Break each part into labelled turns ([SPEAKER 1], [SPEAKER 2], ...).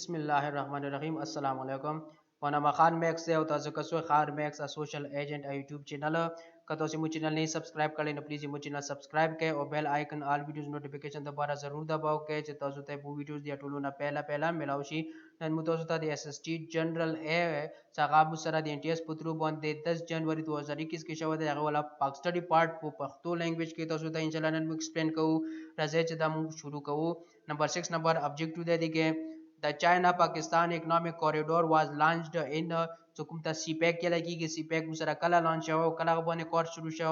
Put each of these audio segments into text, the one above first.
[SPEAKER 1] بسم الله الرحمن الرحیم. السلام علیکم. ونما خان میکس ہے او تاسو کسو خان میکس سوشل ایجنٹ یوټیوب چینل که تاسو مو چینل نه سبسکرایب کړئ نو پلیز مو چینل سبسکرایب کړئ او بیل آیکن آل ویډیوز نوټیفیکیشن دپاره ضرور دباو کړئ چې تاسو ته بو ویډیوز دی ټولو نه پهلا ملاوي شي. نن مو تاسو ته د اس اس ټي جنرال ا څنګه مو سره د ان ټي اس پترو باندې 10 جنوري 2021 کې شوی دی. هغه ولا پاک سټډي پارت په پښتو لینګویج کې تاسو ته ان شاء الله نن مو ایکسپلین کوو. راځي چې دا مو شروع کوو. نمبر 6 نمبر ابجیکټیو دی کې The China-Pakistan Economic Corridor was launched in کوم ته سی پیک کې لګیږي. سی پیک مسره کله لانچ شو کله باندې کورس شروع شو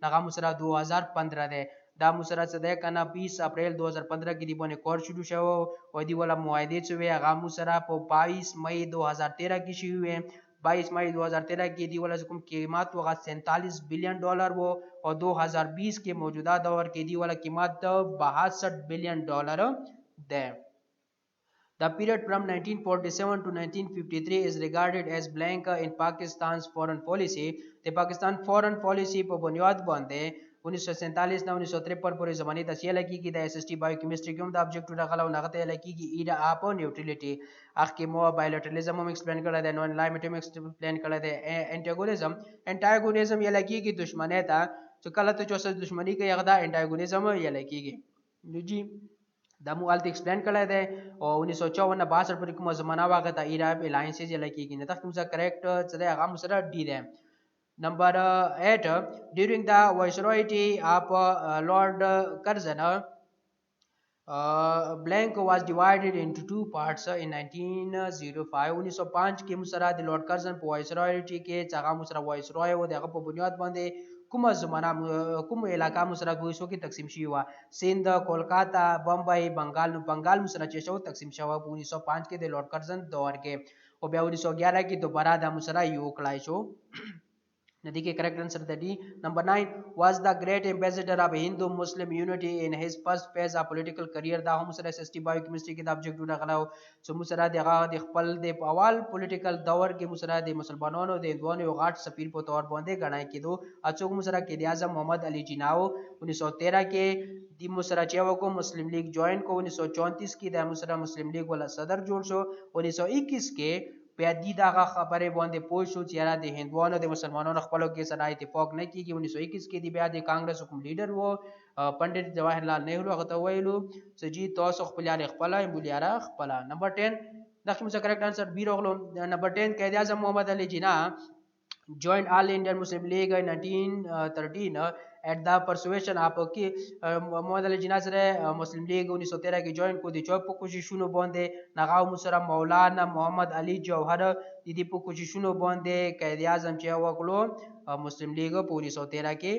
[SPEAKER 1] هغه مسره 2015 دی. دا مسره څه دی کنه 20 اپریل 2015 کې دی باندې کورس شروع شو او دی ولا معاهده چې وی هغه مسره په 22 مئی 2013 کې شوی. 22 مئی 2013 کې دی ولا کوم قیمت وغه 47 بلین ډالر وو او 2020 کې موجوده دور کې دی ولا قیمت 62 بلین ډالر ده. The period from 1947 to 1953 is regarded as blank in Pakistan's foreign policy. The Pakistan foreign policy په بنیاد باندې 1947 نه 1953 پورې زمانه ته سیاله کیږي. د اس اس ټي بایوکیمستري کوم د ابجیکټیو راغله او نغته لکېږي ایډا اپ نیوټرالټي. اخ کې مو بایلټرالزم هم ایکسپلین کړل دی. نون لایمټ هم ایکسپلین کړل دی. انټاګونیزم یې لکېږي دشمنی ته چې کله ته چې دشمنی کوي هغه د انټاګونیزم یې لکېږي. نو جی دا مو الته ایکسپلین کړی دی او 1954 نه 62 پورې کومه زمانه واغه ته ایراب الاینسز یې لکېږي. نه تاسو څه کریکټ څه دی هغه مسره ډی دی. نمبر 8 during the viceroyalty of Lord Curzon blank was divided into two parts in 1905. 1905 کې مسره د لارډ کرزن په وایسرایټي کې هغه مسره وایسرای و دغه په بنیاد باندې کومه زمانہ کوم علاقہ مسره ګویسو کې تقسیم شي و. سند کولکاتا بمبئی بنگال مسره چې شو تقسیم شو په 1905 کې د لارډ کرزن دور کې او بیا 1911 کې دوباره د مسره یو کلای شو. ندی کې کریکټ انسر د ډی. نمبر 9 was the great ambassador of Hindu Muslim unity in his first phase of political career. دا هم سره اس اس ټي بایوکیمستري کې د ابجیکټیو راغلاو چې مسره دغه د خپل د اول پولیټیکل دور کې مسره د مسلمانانو د هندوانو یو غاټ سفیر په تور باندې غنای کېدو. اڅوک مسره کې د اعظم محمد علي جناو 1913 کې د مسره چې وکړو مسلم لیگ جوائن کو. 1934 کې د مسره مسلم لیگ ولا صدر جوړ شو. 1921 کې بیا دی دغه خبره باندې پوه شو چې یاره د هندوانو د مسلمانانو خپلو کې سره اتفاق نه کیږي. 1921 کې دی بیا د کانګرس کوم لیډر وو پنډت جواهر لال نهرو هغه ته ویلو چې جی تاسو خپل یاره خپل بولیاره خپل. نمبر 10 دغه مسره کریکټ انسر بی راغلو. نمبر 10 قائد اعظم محمد علي جناح joined all Indian Muslim League in 1913 at the persuasion of محمد علي جناح سره مسلم لیگ 1913 کې جوائن کو. د چوپ په کوششونو باندې نغاو مسره مولانا محمد علي جوهر د دې په کوششونو باندې قائد اعظم چې وکړو مسلم لیگ په 1913 کې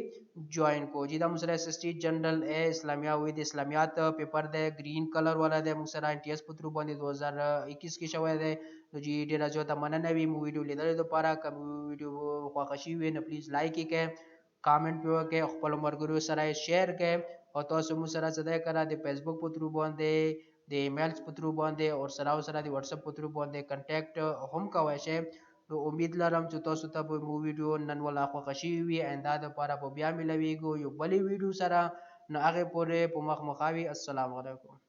[SPEAKER 1] جوائن کو. جی دا مسره اس اس ټي جنرال ا اسلامیه وې د اسلامیات پیپر د گرین کلر والا د مسره ان ټي اس پترو باندې 2021 کې شوی دی. نو جی ډیر زیاته مننه وی مو ویډیو لیدل لپاره. کوم ویډیو خوښ شي نو پلیز لایک کړئ کامنٹ پیو کې خپل مرګرو سره شیر کې او تاسو مو سره زده کړه د فیسبوک په تھرو باندې د ایمیلز په تھرو باندې او سره د واتس اپ په تھرو باندې کنټیکټ هم کوئ شئ. نو امید لرم چې تاسو ته به مو ویډیو نن ولا خوښ شي وي آینده لپاره به بیا ملويږو یو بلې ویډیو سره. نو هغه پورې په مخ مخاوي. السلام علیکم.